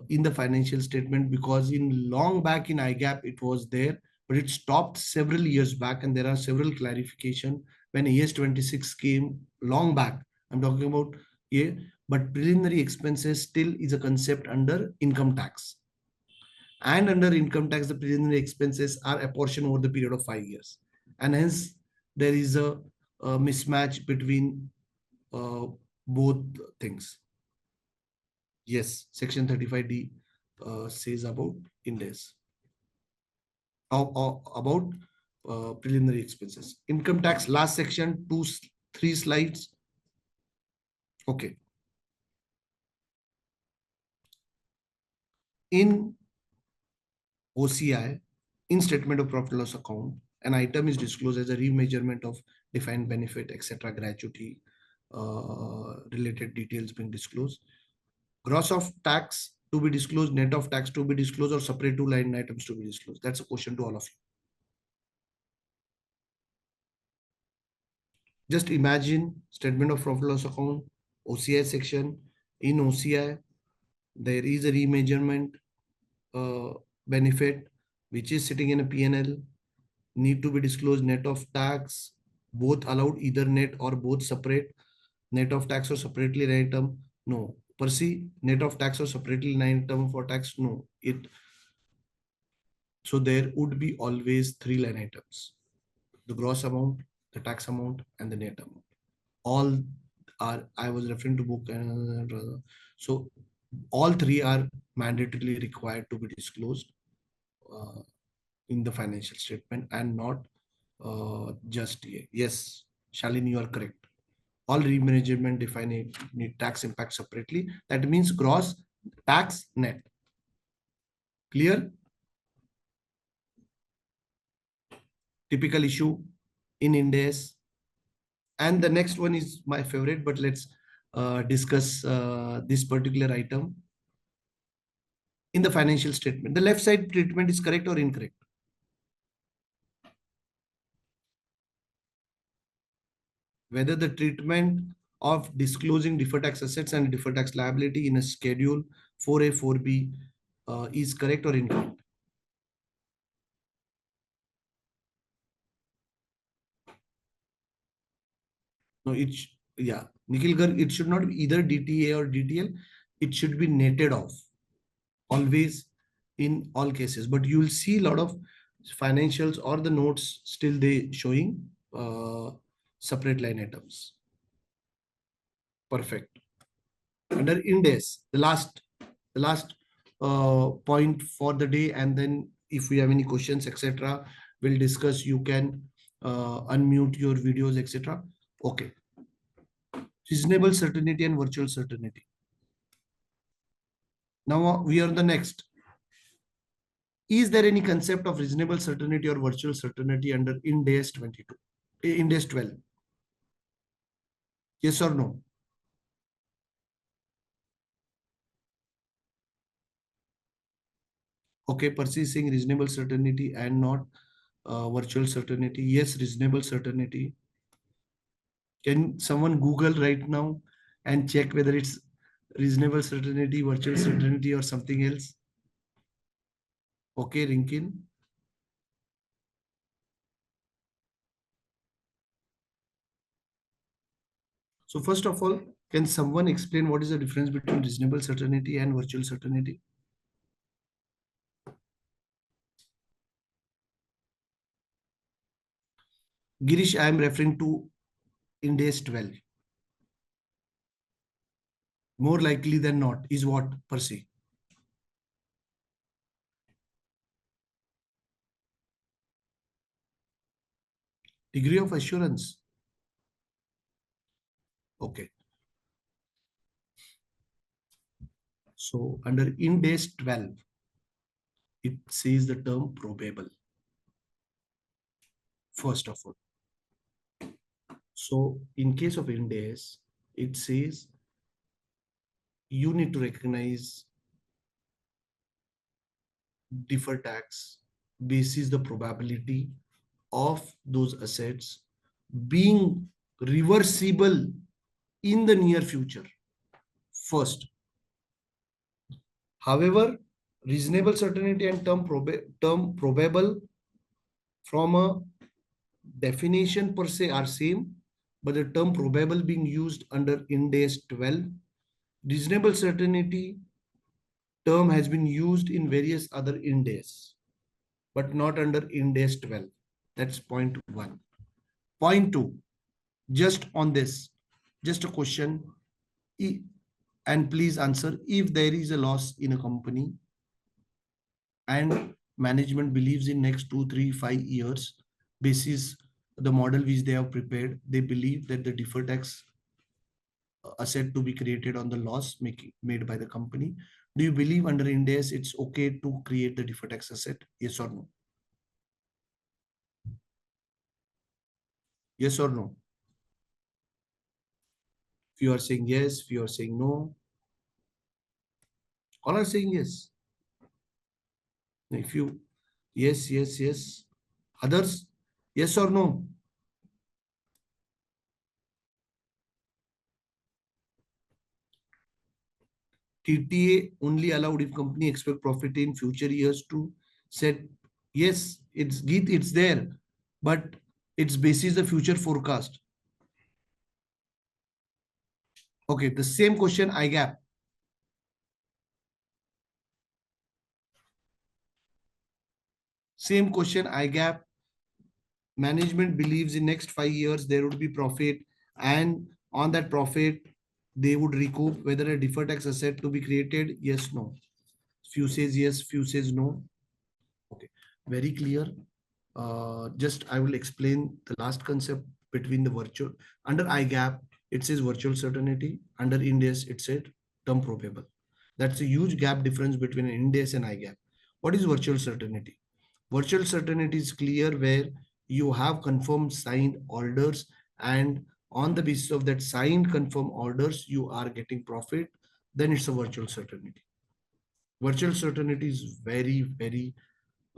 in the financial statement, because in long back in IGAP it was there, but it stopped several years back, and there are several clarification when AS 26 came long back. I'm talking about but preliminary expenses still is a concept under income tax. And under income tax, the preliminary expenses are apportioned over the period of 5 years. And hence, there is a mismatch between both things. Yes, section 35D says about IND AS. About preliminary expenses. Income tax, last section, 3 slides. Okay. In OCI, in statement of profit loss account, an item is disclosed as a remeasurement of defined benefit, etc., gratuity, related details being disclosed. Gross of tax to be disclosed, net of tax to be disclosed, or separate two line items to be disclosed. That's a question to all of you. Just imagine statement of profit loss account, OCI section. In OCI, there is a remeasurement benefit which is sitting in a P&L, need to be disclosed net of tax, both allowed, either net or both separate, net of tax or separately line item, no. Per se, net of tax or separately line item for tax, no. So there would be always three line items: the gross amount, the tax amount, and the net amount. All are, I was referring to book, so all three are mandatorily required to be disclosed uh, in the financial statement, and not just yes, Shalini, you are correct. All remanagement define need tax impact separately. That means gross, tax, net. Clear? Typical issue in Ind AS. And the next one is my favorite, but let's discuss this particular item in the financial statement. The left side treatment is correct or incorrect? Whether the treatment of disclosing deferred tax assets and deferred tax liability in a schedule 4A, 4B is correct or incorrect? No, yeah, Nikhil Garg, it should not be either DTA or DTL. It should be netted off always in all cases. But you will see a lot of financials or the notes still they showing separate line items. Perfect. Under Ind AS, the last point for the day, and then if we have any questions, etc., we'll discuss. You can unmute your videos, etc. Okay. Reasonable certainty and virtual certainty. Now we are on the next. Is there any concept of reasonable certainty or virtual certainty under Ind AS 22? Ind AS 12? Yes or no? Okay, purchasing reasonable certainty and not virtual certainty. Yes, reasonable certainty. Can someone Google right now and check whether it's reasonable certainty, virtual certainty, or something else? Okay, Rinkin. So first of all, can someone explain what is the difference between reasonable certainty and virtual certainty? Girish, I am referring to Ind AS 12. More likely than not is what, per se? Degree of assurance. Okay. So under Ind AS 12, it says the term probable. First of all. So in case of Ind AS, it says you need to recognize deferred tax basis the probability of those assets being reversible in the near future. First, however, reasonable certainty and term probable from a definition per se are same, but the term probable being used under Ind AS 12, reasonable certainty term has been used in various other Ind AS, but not under Ind AS 12. That's point one. Point two, just on this, just a question, and please answer. If there is a loss in a company and management believes in next 2, 3, 5 years, basis the model which they have prepared, they believe that the deferred tax asset to be created on the loss made by the company. Do you believe under Ind AS it's okay to create the deferred tax asset? Yes or no? Yes or no? If you are saying yes, if you are saying no, all are saying yes. If you, yes, yes, yes. Others, yes or no? TTA only allowed if company expect profit in future years to said, yes, it's Geet, it's there, but it's basis the future forecast. Okay, the same question IGAP. Same question IGAP. Management believes in next 5 years there would be profit, and on that profit they would recoup whether a deferred tax asset to be created. Yes, no. Few says yes, few says no. Okay, very clear. Just I will explain the last concept between the virtual. Under IGAP, it says virtual certainty. Under IND AS, it said term probable. That's a huge gap difference between IND AS and IGAP. What is virtual certainty? Virtual certainty is clear where you have confirmed signed orders, and on the basis of that signed confirmed orders, you are getting profit. Then it's a virtual certainty. Virtual certainty is very, very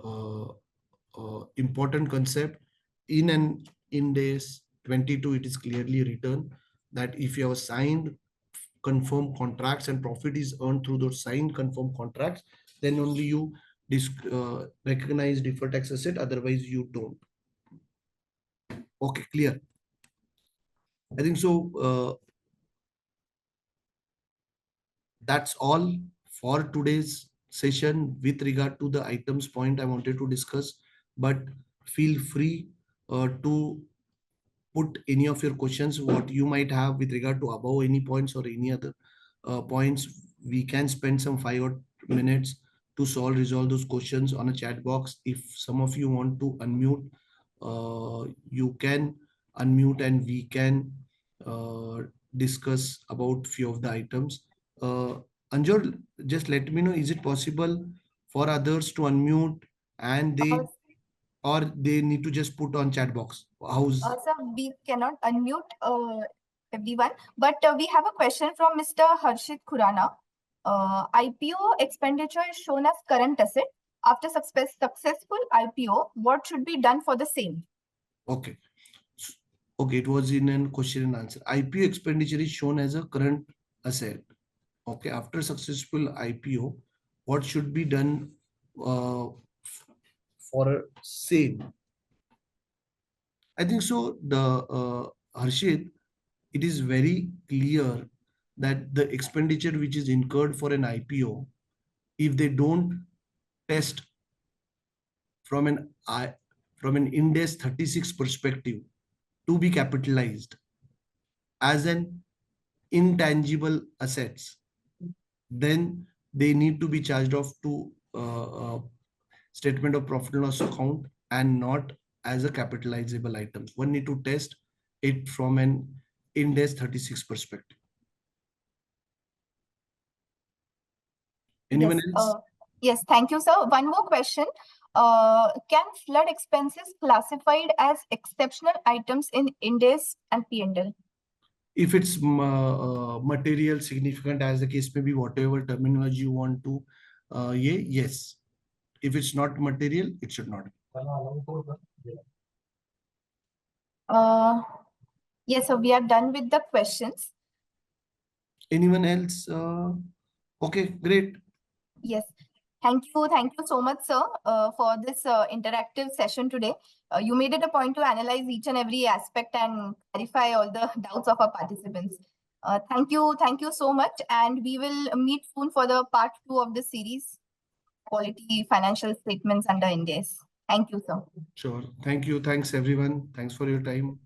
uh, important concept. In an IND AS 22, it is clearly written that if you have signed confirmed contracts and profit is earned through those signed confirmed contracts, then only you recognize deferred tax asset, otherwise you don't. Okay, clear. I think so. That's all for today's session with regard to the items point I wanted to discuss. But feel free to put any of your questions what you might have with regard to above any points or any other points. We can spend some 5 or minutes to resolve those questions on a chat box. If some of you want to unmute, you can unmute and we can uh, discuss about few of the items. Anjur, just let me know, is it possible for others to unmute and they, or they need to just put on chat box? How's Sir, we cannot unmute everyone, but we have a question from Mr. Harshit Khurana. IPO expenditure is shown as current asset. After successful IPO, what should be done for the same? okay? Okay, it was in a question and answer. IPO expenditure is shown as a current asset. Okay, after successful IPO, what should be done for a same? I think so. The Harshit, it is very clear that the expenditure which is incurred for an IPO, if they don't test from an from an IND AS 36 perspective to be capitalized as an intangible assets, then they need to be charged off to statement of profit and loss account and not as a capitalizable item. One need to test it from an IND AS 36 perspective. Anyone else? Yes, thank you, sir. One more question. Can flood expenses classified as exceptional items in IND AS and P&L? If it's material significant, as the case may be, whatever terminology you want to, yes. If it's not material, it should not. Yes, so we are done with the questions. Anyone else? Okay, great. Yes. Thank you so much, sir, for this interactive session today. You made it a point to analyze each and every aspect and clarify all the doubts of our participants. Thank you so much, and we will meet soon for the part 2 of the series, Quality Financial Statements under IND AS. Thank you, sir. Sure. Thank you. Thanks, everyone. Thanks for your time.